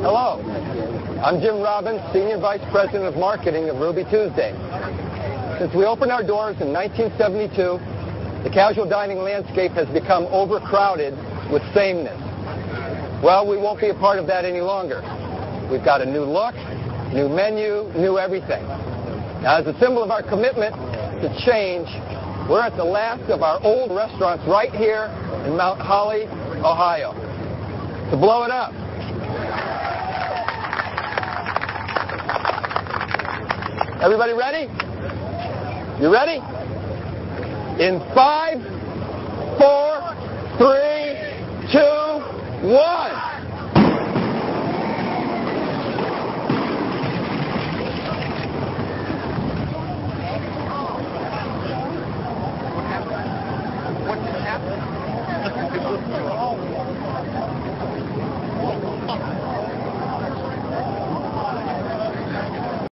Hello, I'm Jim Robbins, Senior Vice President of Marketing of Ruby Tuesday. Since we opened our doors in 1972, the casual dining landscape has become overcrowded with sameness. Well, we won't be a part of that any longer. We've got a new look, new menu, new everything. Now, as a symbol of our commitment to change, we're at the last of our old restaurants right here in Mount Holly, Ohio. To blow it up. Everybody ready? You ready? In 5, 4,